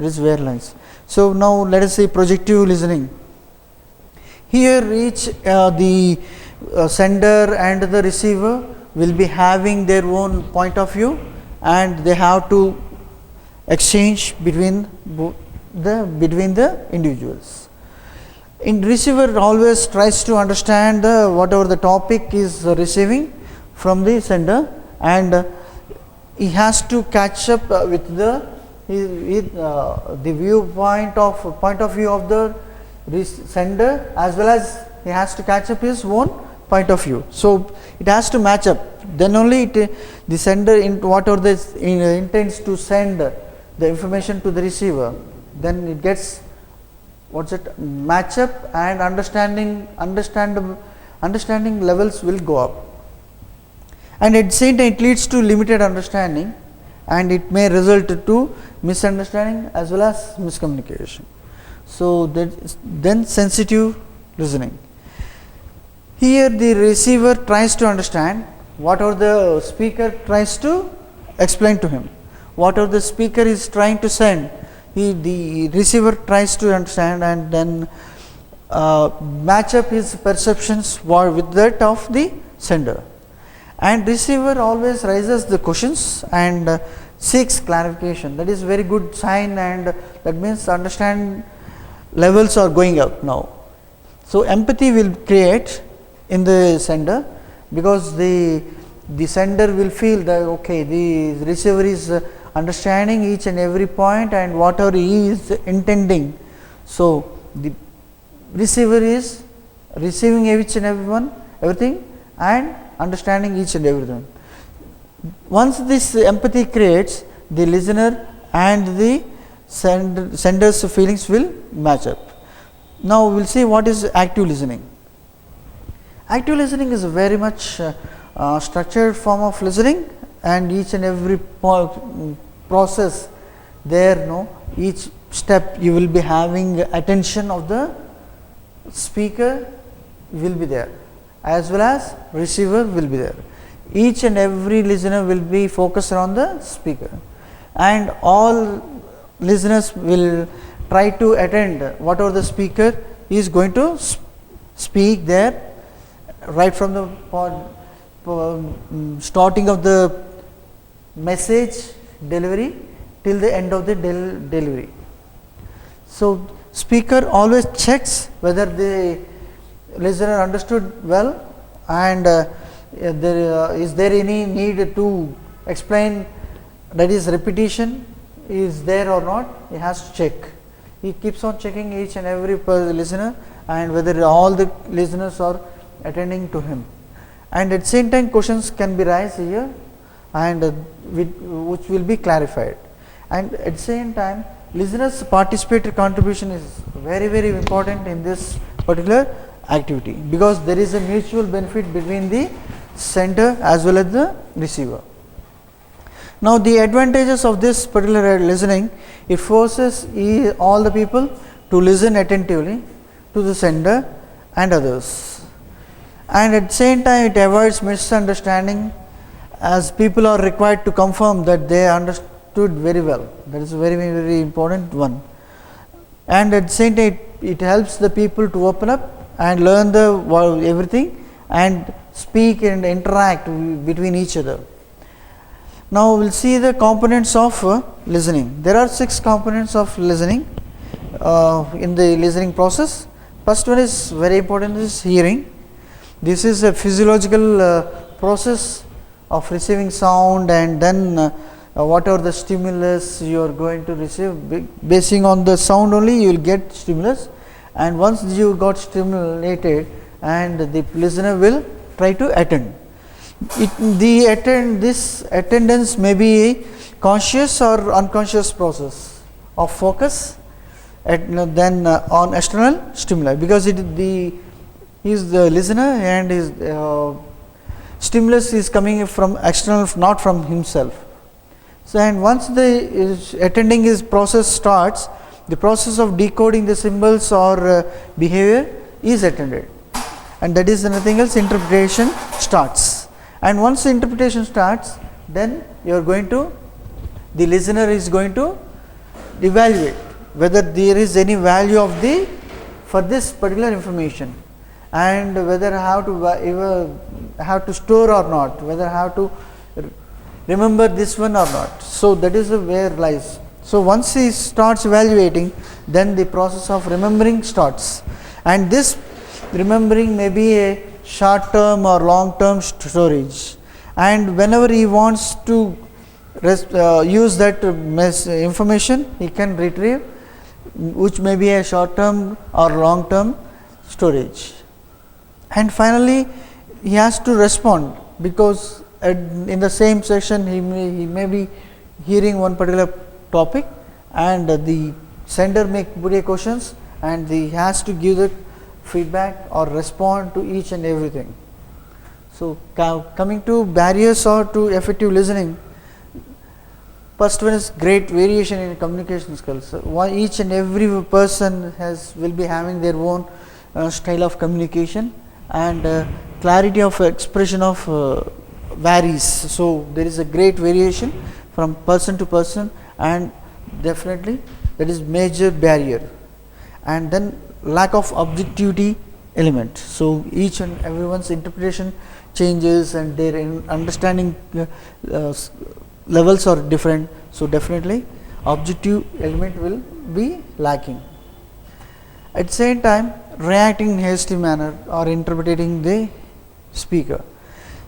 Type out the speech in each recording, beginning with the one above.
That is wavelengths. So now let us say projective listening. Here each the sender and the receiver will be having their own point of view, and they have to exchange between the individuals. In receiver always tries to understand whatever the topic is receiving from the sender, and he has to catch up with the point of view of the sender, as well as he has to catch up his own point of view. So it has to match up. Then only the sender whatever intends to send the information to the receiver, then it gets match up, and understanding levels will go up. And at the same time it leads to limited understanding, and it may result to misunderstanding as well as miscommunication. So then sensitive listening. Here the receiver tries to understand whatever the speaker tries to explain to him, whatever the speaker is trying to send, the receiver tries to understand, and then match up his perceptions with that of the sender. And receiver always raises the questions and seeks clarification. That is very good sign, and that means understand levels are going up now. So empathy will create in the sender, because the sender will feel that okay, the receiver is understanding each and every point and whatever he is intending. So the receiver is receiving each and everything and understanding each and everything. Once this empathy creates, the listener and the sender's feelings will match up. Now we will see what is active listening. Active listening is a very much structured form of listening, and each and every process there, each step you will be having attention of the speaker will be there, as well as receiver will be there. Each and every listener will be focused on the speaker, and all listeners will try to attend whatever the speaker is going to speak there, right from the starting of the message delivery till the end of the delivery. So speaker always checks whether the listener understood well, and is there any need to explain, that is repetition is there or not. He has to check. He keeps on checking each and every listener, and whether all the listeners are attending to him. And at the same time questions can be raised here, and which will be clarified. And at the same time listeners' participatory contribution is very, very important in this particular activity, because there is a mutual benefit between the sender as well as the receiver. Now the advantages of this particular listening, it forces all the people to listen attentively to the sender and others, and at the same time it avoids misunderstanding, as people are required to confirm that they understood very well. That is a very, very important one. And at the same time it helps the people to open up and learn everything and speak and interact between each other. Now we will see the components of listening. There are 6 components of listening in the listening process. First one is very important, is hearing. This is a physiological process of receiving sound, and then whatever the stimulus you are going to receive, basing on the sound only you will get stimulus, and once you got stimulated, and the listener will try to attend. This attendance may be a conscious or unconscious process of focus then on external stimuli, because he is the listener and his stimulus is coming from external, not from himself. So, and once the attending his process starts, the process of decoding the symbols or behavior is attended, and that is nothing else, interpretation starts. And once the interpretation starts, then you are going to, the listener is going to evaluate whether there is any value of the for this particular information, and whether how to store or not, whether how to remember this one or not. So that is where lies. So once he starts evaluating, then the process of remembering starts, and this remembering may be a short term or long term storage, and whenever he wants to use that information, he can retrieve, which may be a short term or long term storage. And finally, he has to respond, because in the same session he may be hearing one particular topic, and the sender may put a questions, and he has to give the feedback or respond to each and everything. So coming to barriers or to effective listening, first one is great variation in communication skills. Each and every person will be having their own style of communication, and clarity of expression of varies. So there is a great variation from person to person, and definitely that is major barrier. And then lack of objectivity element. So each and everyone's interpretation changes, and their understanding levels are different. So definitely objective element will be lacking. At the same time, reacting in hasty manner or interpreting the speaker.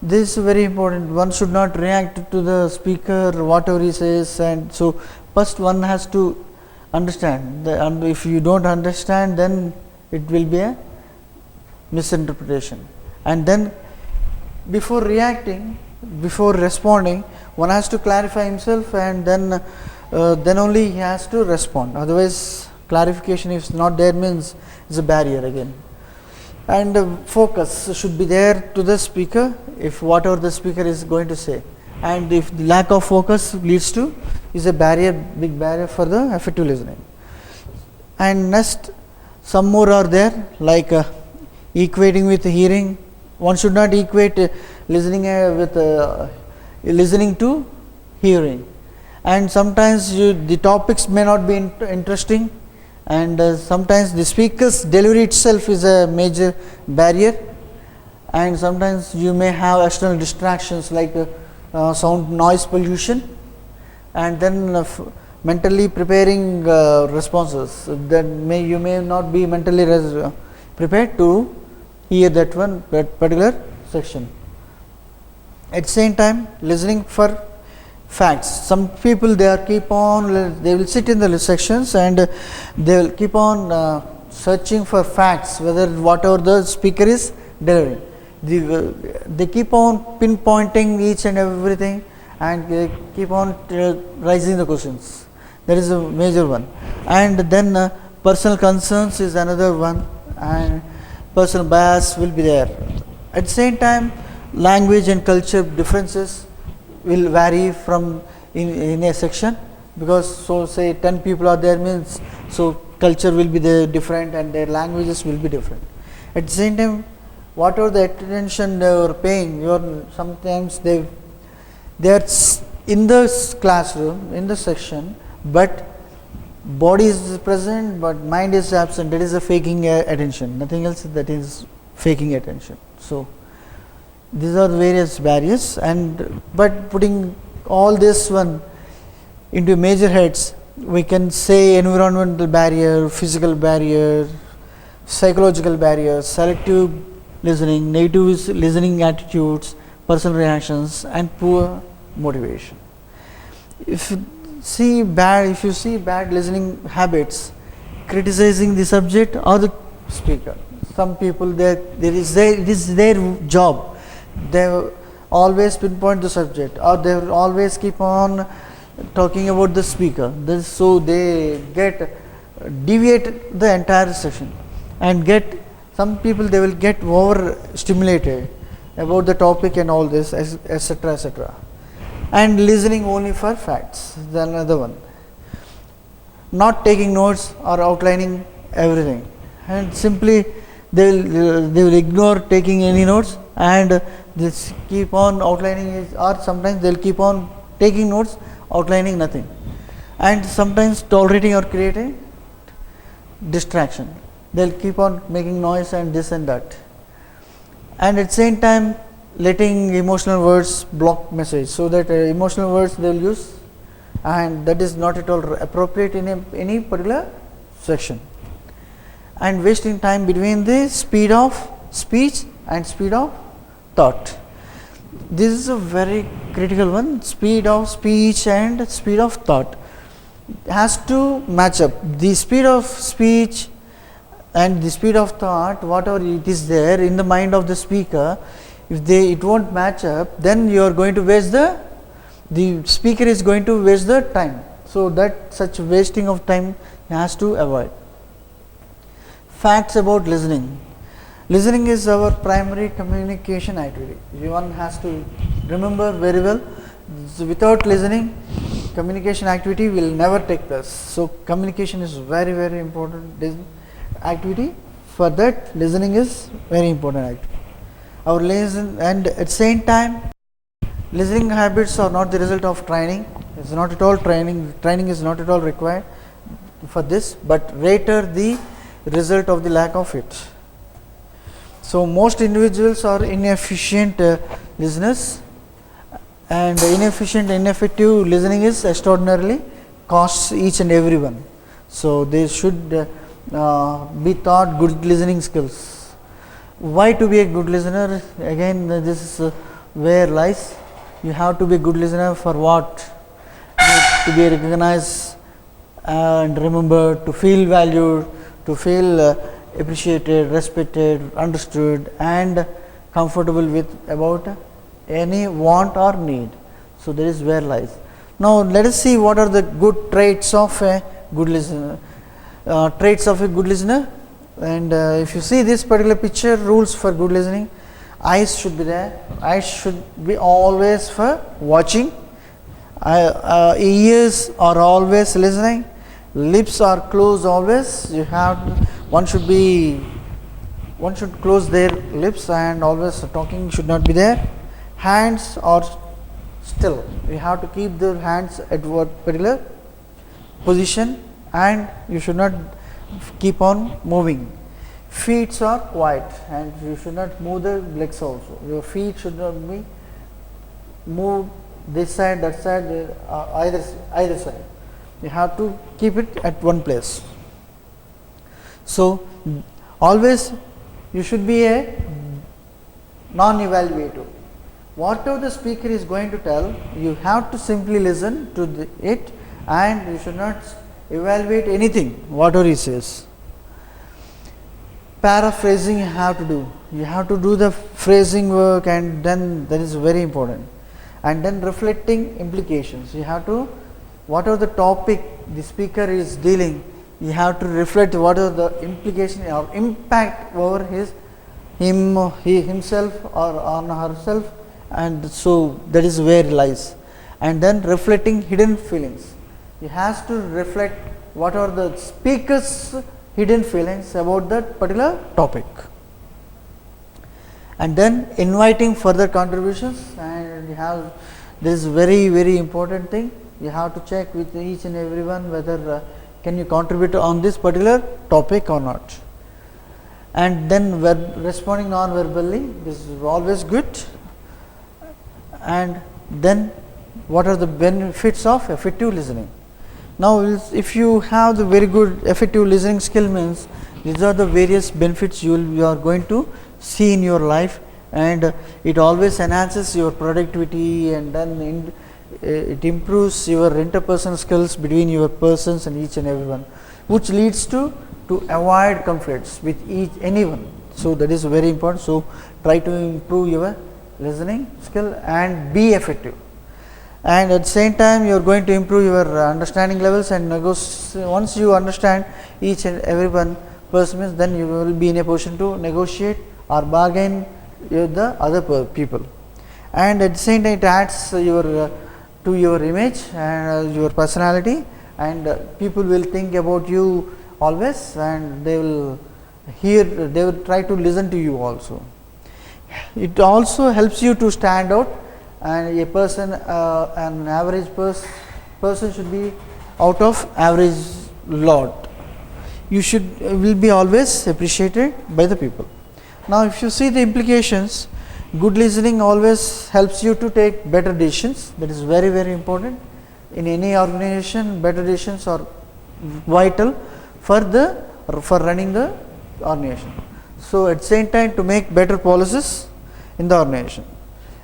This is very important. One should not react to the speaker whatever he says, and so first one has to understand, and if you don't understand, then it will be a misinterpretation. And then before reacting, before responding, one has to clarify himself, and then only he has to respond. Otherwise, clarification if not there means is a barrier again. And focus should be there to the speaker, if whatever the speaker is going to say, and if the lack of focus leads to is a barrier, big barrier for the effective listening. And next, some more are there, like equating with hearing. One should not equate listening with listening to hearing, and sometimes the topics may not be interesting, and sometimes the speaker's delivery itself is a major barrier, and sometimes you may have external distractions like sound noise pollution, and then mentally preparing responses, then you may not be mentally prepared to hear that particular section. At the same time, listening for facts. Some people they will sit in the sections, and they will keep on searching for facts, whether whatever the speaker is delivering. They keep on pinpointing each and everything, and they keep on raising the questions. That is a major one. And then personal concerns is another one, and personal bias will be there. At the same time, language and culture differences will vary from in a section, because so say 10 people are there means, so culture will be different, and their languages will be different. At the same time, whatever the attention they are paying, sometimes they are in the classroom, in the section, but body is present but mind is absent. That is a faking attention, nothing else, that is faking attention. So these are various barriers, but putting all this one into major heads, we can say environmental barrier, physical barrier, psychological barriers, selective listening, negative listening attitudes, personal reactions, and poor motivation. If you see bad listening habits, criticizing the subject or the speaker. Some people it is their job. They always pinpoint the subject, or they always keep on talking about the speaker. So they deviate the entire session, and some people they will get overstimulated about the topic and all this, etc., etc. And listening only for facts is another one. Not taking notes or outlining everything, and simply they will ignore taking any notes, and they keep on outlining it, or sometimes they will keep on taking notes, outlining nothing. and sometimes tolerating or creating distraction. They'll keep on making noise and this and that, and at the same time letting emotional words block message, so that emotional words they will use, and that is not at all appropriate in any particular section, and wasting time between the speed of speech and speed of thought. This is a very critical one, speed of speech and speed of thought has to match up. The speed of speech and the speed of thought, whatever it is there in the mind of the speaker, if it won't match up, then you are going to waste the speaker is going to waste the time. So that such wasting of time has to avoid. Facts about listening. Listening is our primary communication activity. Everyone has to remember very well. So without listening, communication activity will never take place. So communication is very, very important activity. For that, listening is very important activity. Our listen, and at the same time, listening habits are not the result of training. It's not at all training. Training is not at all required for this, but rather the result of the lack of it. So most individuals are inefficient listeners, and ineffective listening is extraordinarily costs each and everyone. So they should be taught good listening skills. Why to be a good listener? Again, this is where lies. You have to be a good listener for what? To be recognized and remembered, to feel valued, to feel appreciated, respected, understood, and comfortable with about any want or need. So that is where lies. Now let us see what are the good traits of a good listener. Traits of a good listener. And if you see this particular picture, rules for good listening: eyes should be there. Eyes should be always for watching. Ears are always listening. Lips are closed always. One should close their lips, and always talking should not be there. Hands are still. You have to keep the hands at what particular position, and you should not keep on moving. Feet are quiet, and you should not move the legs also. Your feet should not be moved this side, that side, either side. You have to keep it at one place. So always you should be a non-evaluative. Whatever the speaker is going to tell, you have to simply listen to it, and you should not evaluate anything whatever he says. Paraphrasing you have to do. You have to do the phrasing work, and then that is very important. And then reflecting implications. You have to, whatever the topic the speaker is dealing, you have to reflect what are the implication or impact over himself or on herself, and so that is where it lies. And then reflecting hidden feelings. You have to reflect what are the speaker's hidden feelings about that particular topic, and then inviting further contributions. And you have this very, very important thing. You have to check with each and everyone whether can you contribute on this particular topic or not. And then responding non-verbally, this is always good. And then what are the benefits of effective listening? Now if you have the very good effective listening skill, means these are the various benefits you are going to see in your life, and it always enhances your productivity, and then it improves your interpersonal skills between your persons and each and everyone, which leads to avoid conflicts with anyone. So that is very important. So try to improve your listening skill and be effective. And at the same time you are going to improve your understanding levels, and once you understand each and every one person, then you will be in a position to negotiate or bargain with the other people. And at the same time it adds to your image and your personality, and people will think about you always, and they will try to listen to you also. It also helps you to stand out, and a person, an average person should be out of average lot. You will be always appreciated by the people. Now, if you see the implications, good listening always helps you to take better decisions. That is very, very important. In any organization, better decisions are vital for running the organization. So, at the same time, to make better policies in the organization.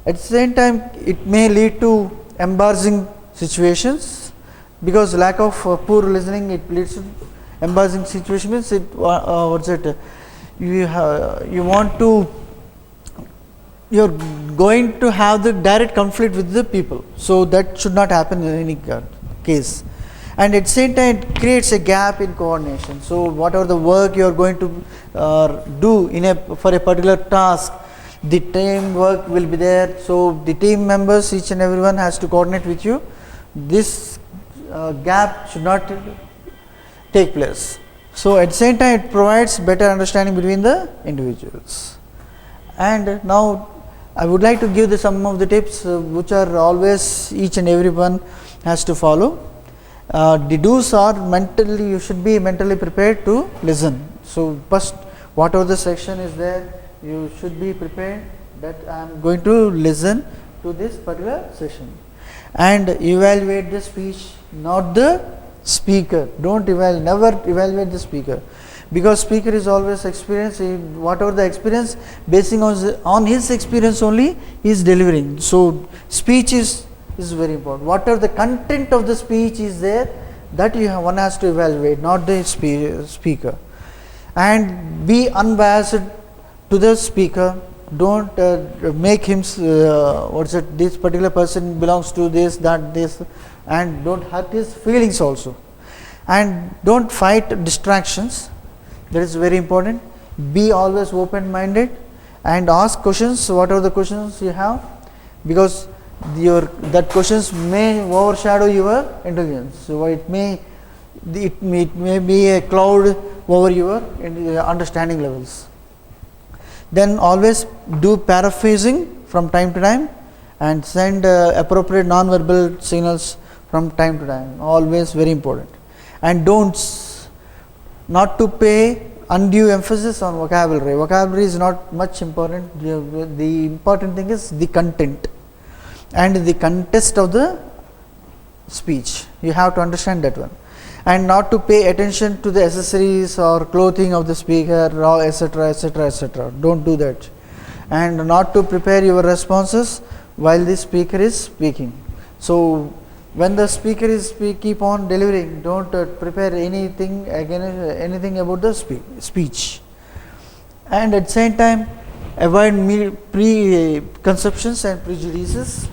At the same time, it may lead to embarrassing situations, because lack of poor listening, it leads to embarrassing situation. Means it you're going to have the direct conflict with the people. So, that should not happen in any case. And at the same time, it creates a gap in coordination. So, whatever the work you are going to do for a particular task, the teamwork will be there. So, the team members, each and everyone has to coordinate with you. This gap should not take place. So, at the same time, it provides better understanding between the individuals. And now, I would like to give some of the tips which are always each and everyone has to follow. The do's are mentally, you should be mentally prepared to listen. So, first, whatever the section is there, you should be prepared that I am going to listen to this particular session, and evaluate the speech, not the speaker. Never evaluate the speaker, because speaker is always experienced. Whatever the experience, basing on his experience only, he is delivering. So, speech is very important. Whatever the content of the speech is there, that one has to evaluate, not the speaker. And be unbiased to the speaker. Don't make him this particular person belongs to this, that, this, and don't hurt his feelings also. And don't fight distractions. That is very important. Be always open minded and ask questions, whatever the questions you have, because that questions may overshadow your intelligence. So, it may be a cloud over your understanding levels. Then always do paraphrasing from time to time, and send appropriate non-verbal signals from time to time. Always very important. And not to pay undue emphasis on vocabulary. Vocabulary is not much important. The important thing is the content and the context of the speech. You have to understand that one. And not to pay attention to the accessories or clothing of the speaker, etc., etc., etc. Don't do that. And not to prepare your responses while the speaker is speaking. So, when the speaker is keep on delivering, don't prepare anything about the speech. And at the same time, avoid preconceptions and prejudices,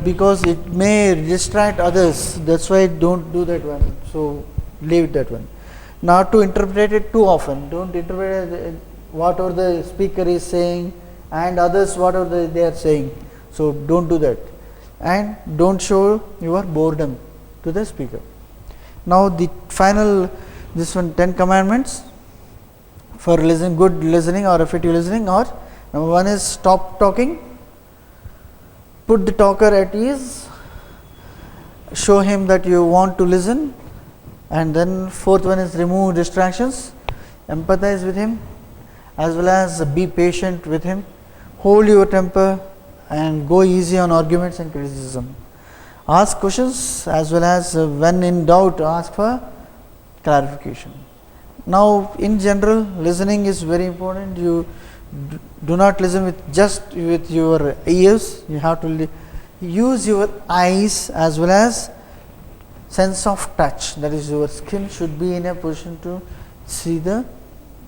because it may distract others. That's why don't do that one. So, leave that one. Not to interpret it too often. Don't interpret whatever the speaker is saying and others whatever they are saying. So, don't do that. And don't show your boredom to the speaker. Now, the final, this one, 10 commandments for good listening or effective listening are: number one is stop talking, put the talker at ease, show him that you want to listen, and then fourth one is remove distractions, empathize with him, as well as be patient with him, hold your temper, and go easy on arguments and criticism. Ask questions, as well as when in doubt ask for clarification. Now, in general, listening is very important. You do not listen with your ears. You have to use your eyes as well as sense of touch. That is, your skin should be in a position to see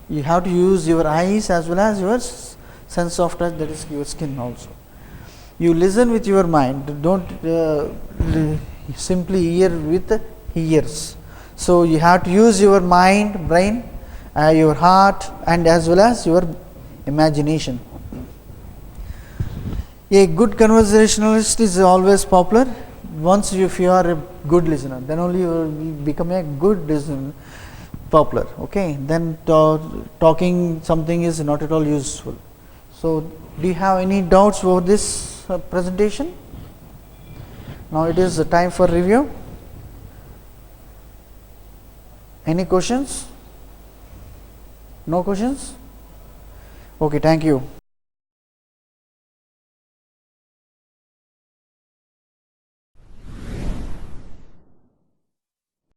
you have to use your eyes as well as your sense of touch, that is your skin also. You listen with your mind, don't simply hear with ears. So, you have to use your mind, brain, your heart, and as well as your imagination. A good conversationalist is always popular. Once if you are a good listener, then only you will become a good listener, popular. Okay, then talking something is not at all useful. So, do you have any doubts over this presentation? Now, it is time for review. Any questions? No questions? Okay, thank you.